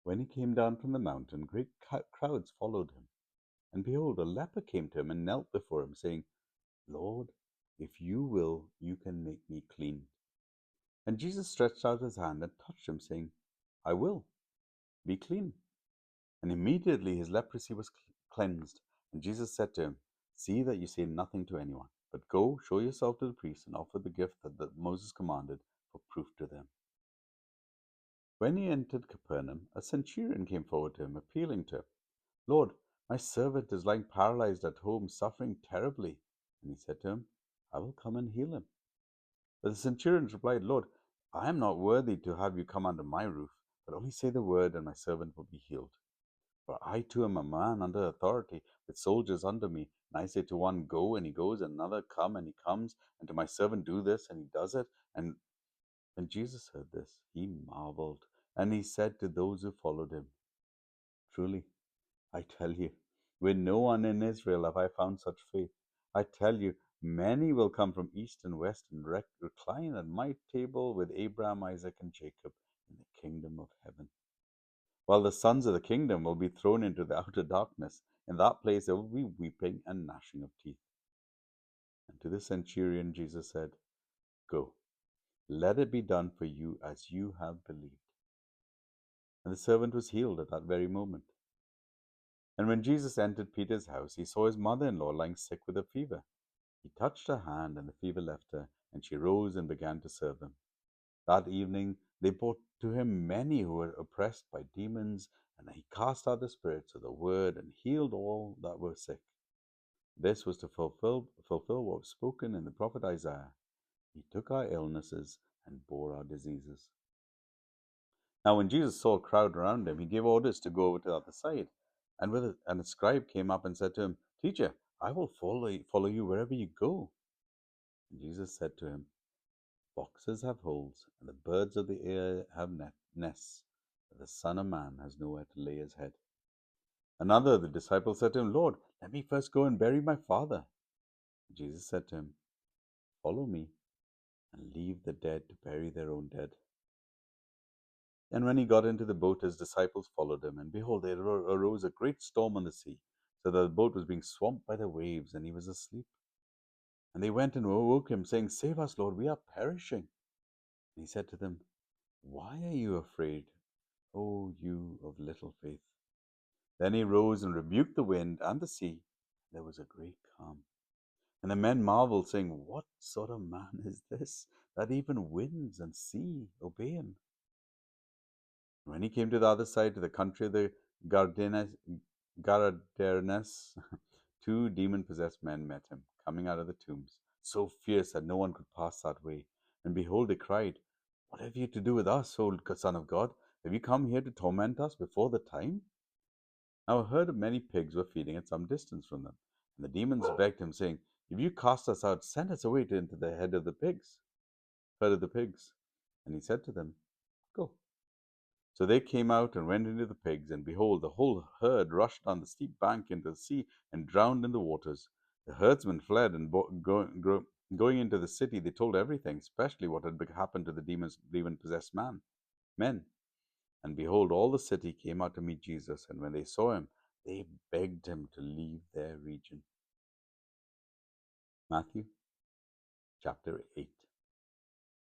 When he came down from the mountain, great crowds followed him. And behold, a leper came to him and knelt before him, saying, Lord, if you will, you can make me clean. And Jesus stretched out his hand and touched him, saying, I will, be clean. And immediately his leprosy was cleansed. And Jesus said to him, See that you say nothing to anyone, but go, show yourself to the priest, and offer the gift that Moses commanded for proof to them. When he entered Capernaum, a centurion came forward to him, appealing to him, Lord, my servant is lying paralyzed at home, suffering terribly. And he said to him, I will come and heal him. But the centurion replied, Lord, I am not worthy to have you come under my roof, but only say the word, and my servant will be healed. For I too am a man under authority, with soldiers under me. And I say to one, Go, and he goes, and another, Come, and he comes, and to my servant, Do this, and he does it. And when Jesus heard this, he marveled, and he said to those who followed him, Truly, I tell you, with no one in Israel have I found such faith. I tell you, many will come from east and west and recline at my table with Abraham, Isaac, and Jacob in the kingdom of heaven. While the sons of the kingdom will be thrown into the outer darkness. In that place there will be weeping and gnashing of teeth. And to the centurion Jesus said, Go, let it be done for you as you have believed. And the servant was healed at that very moment. And when Jesus entered Peter's house, he saw his mother-in-law lying sick with a fever. He touched her hand, and the fever left her, and she rose and began to serve him. That evening they brought to him many who were oppressed by demons, and he cast out the spirits of the word and healed all that were sick. This was to fulfill what was spoken in the prophet Isaiah. He took our illnesses and bore our diseases. Now when Jesus saw a crowd around him, he gave orders to go over to the other side. And a scribe came up and said to him, Teacher, I will follow you wherever you go. And Jesus said to him, Foxes have holes, and the birds of the air have nests, but the Son of Man has nowhere to lay his head. Another of the disciples said to him, Lord, let me first go and bury my father. And Jesus said to him, Follow me, and leave the dead to bury their own dead. And when he got into the boat, his disciples followed him. And behold, there arose a great storm on the sea, so that the boat was being swamped by the waves, and he was asleep. And they went and awoke him, saying, Save us, Lord, we are perishing. And he said to them, Why are you afraid, O you of little faith? Then he rose and rebuked the wind and the sea. There was a great calm. And the men marveled, saying, What sort of man is this, that even winds and sea obey him? When he came to the other side, to the country of the Gadarenes, two demon-possessed men met him, coming out of the tombs, so fierce that no one could pass that way. And behold, they cried, What have you to do with us, O Son of God? Have you come here to torment us before the time? Now a herd of many pigs were feeding at some distance from them. And the demons begged him, saying, If you cast us out, send us away into the herd of the pigs. And he said to them, Go. So they came out and went into the pigs, and behold, the whole herd rushed down the steep bank into the sea and drowned in the waters. The herdsmen fled, and going into the city, they told everything, especially what had happened to the demon-possessed men. And behold, all the city came out to meet Jesus, and when they saw him, they begged him to leave their region. Matthew chapter 8.